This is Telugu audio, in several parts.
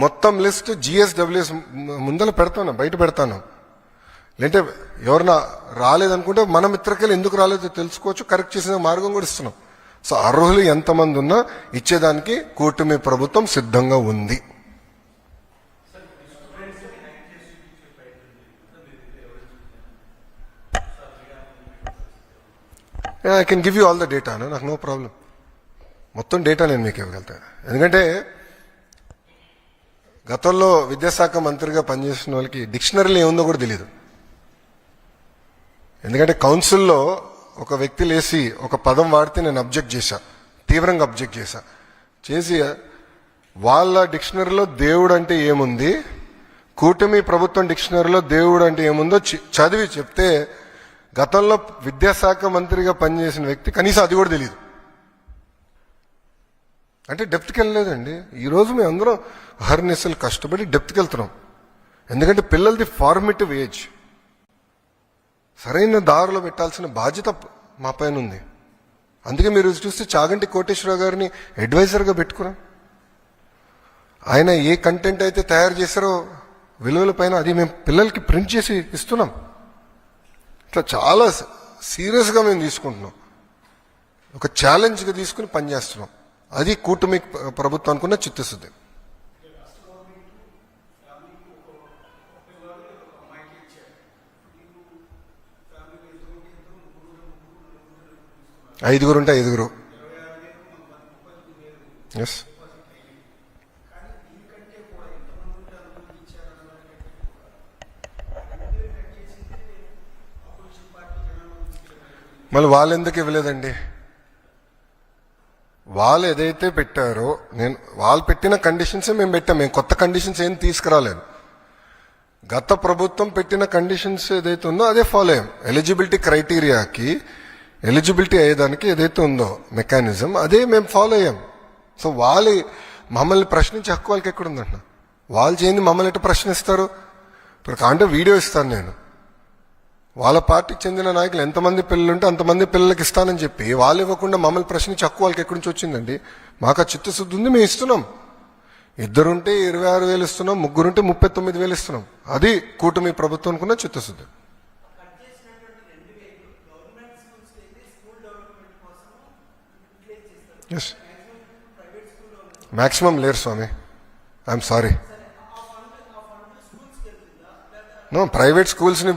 మొత్తం లిస్ట్ జిఎస్డబ్ల్యూఎస్ ముందర పెడతాను, బయట పెడతాను. లేదంటే ఎవరన్నా రాలేదనుకుంటే మన మిత్రకెళ్ళి ఎందుకు రాలేదో తెలుసుకోవచ్చు, కరెక్ట్ చేసిన మార్గం కూడా ఇస్తున్నాం. సో అర్హులు ఎంతమంది ఉన్నా ఇచ్చేదానికి కూటమి ప్రభుత్వం సిద్ధంగా ఉంది. I can give you all the data, నాకు నో ప్రాబ్లం. మొత్తం డేటా నేను మీకు ఇవ్వగలుగుతాను. ఎందుకంటే గతంలో విద్యాశాఖ మంత్రిగా పనిచేసిన వాళ్ళకి డిక్షనరీలో ఏముందో కూడా తెలియదు. ఎందుకంటే కౌన్సిల్లో ఒక వ్యక్తి లేసి ఒక పదం వాడితే నేను అబ్జెక్ట్ చేశా, తీవ్రంగా అబ్జెక్ట్ చేసి వాళ్ళ డిక్షనరీలో దేవుడు అంటే ఏముంది, కూటమి ప్రభుత్వం డిక్షనరీలో దేవుడు అంటే ఏముందో చదివి చెప్తే గతంలో విద్యాశాఖ మంత్రిగా పనిచేసిన వ్యక్తి కనీసం అది కూడా తెలియదు. అంటే డెప్త్కి వెళ్ళలేదండి. ఈరోజు మేము అందరం అహర్నిశలు కష్టపడి డెప్త్కి వెళ్తున్నాం. ఎందుకంటే పిల్లలది ఫార్మేటివ్ ఏజ్, సరైన దారిలో పెట్టాల్సిన బాధ్యత మా పైన ఉంది. అందుకే మీరు చూస్తే చాగంటి కోటేశ్వరరావు గారిని అడ్వైజర్గా పెట్టుకున్నాం. ఆయన ఏ కంటెంట్ అయితే తయారు చేశారో విలువల పైన అది మేము పిల్లలకి ప్రింట్ చేసి ఇస్తున్నాం. ఇట్లా చాలా సీరియస్గా మేము తీసుకుంటున్నాం, ఒక ఛాలెంజ్గా తీసుకుని పనిచేస్తున్నాం. అది కూటమి ప్రభుత్వానికి ఉన్న చిత్తశుద్ధి. ఐదుగురు ఉంటే ఐదుగురు. ఎస్, మళ్ళీ వాళ్ళు ఎందుకు ఇవ్వలేదండి? వాళ్ళు ఏదైతే పెట్టారో వాళ్ళు పెట్టిన కండిషన్సే మేము పెట్టాం. మేము కొత్త కండిషన్స్ ఏం తీసుకురాలేదు. గత ప్రభుత్వం పెట్టిన కండిషన్స్ ఏదైతే ఉందో అదే ఫాలో అయ్యాం. ఎలిజిబిలిటీ క్రైటీరియాకి ఎలిజిబిలిటీ అయ్యేదానికి ఏదైతే ఉందో మెకానిజం అదే మేము ఫాలో అయ్యాం. సో వాళ్ళు మమ్మల్ని ప్రశ్నించే హక్కు వాళ్ళకి ఎక్కడుందంట? వాళ్ళు చేయండి మమ్మల్ని ఎట్లా ప్రశ్నిస్తారు? ఇప్పుడు కాంటే వీడియో ఇస్తాను నేను, వాళ్ళ పార్టీకి చెందిన నాయకులు ఎంతమంది పిల్లలు ఉంటే అంతమంది పిల్లలకి ఇస్తానని చెప్పి వాళ్ళు ఇవ్వకుండా మమ్మల్ని ప్రశ్నించి హక్కు వాళ్ళకి ఎక్కడి నుంచి వచ్చిందండి? మాకు ఆ చిత్తశుద్ధి ఉంది, మేము ఇస్తున్నాం. ఇద్దరుంటే 26,000 ఇస్తున్నాం, ముగ్గురుంటే 39,000 ఇస్తున్నాం. అది కూటమి ప్రభుత్వానికి ఉన్న చిత్తశుద్ధి. ఎస్, మ్యాక్సిమం లేరు స్వామి, ఐఎమ్ సారీ. నో, ప్రైవేట్ స్కూల్స్ని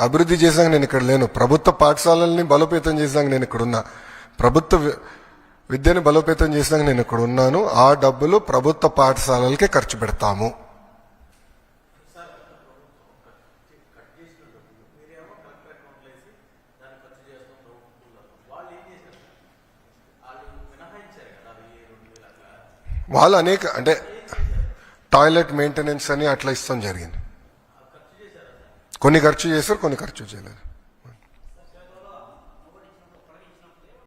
అభివృద్ధి చేసాక నేను ఇక్కడ లేను. ప్రభుత్వ పాఠశాలల్ని బలోపేతం చేసాక నేను ఇక్కడ ఉన్నా. ప్రభుత్వ విద్యని బలోపేతం చేసాక నేను ఇక్కడ ఉన్నాను. ఆ డబ్బులు ప్రభుత్వ పాఠశాలలకే ఖర్చు పెడతాము. వాళ్ళు అనేక అంటే టాయిలెట్ మెయింటెనెన్స్ అని అట్లా ఇస్తాం జరిగింది. కొన్ని ఖర్చు చేశారు, కొన్ని ఖర్చు చేయలేదు.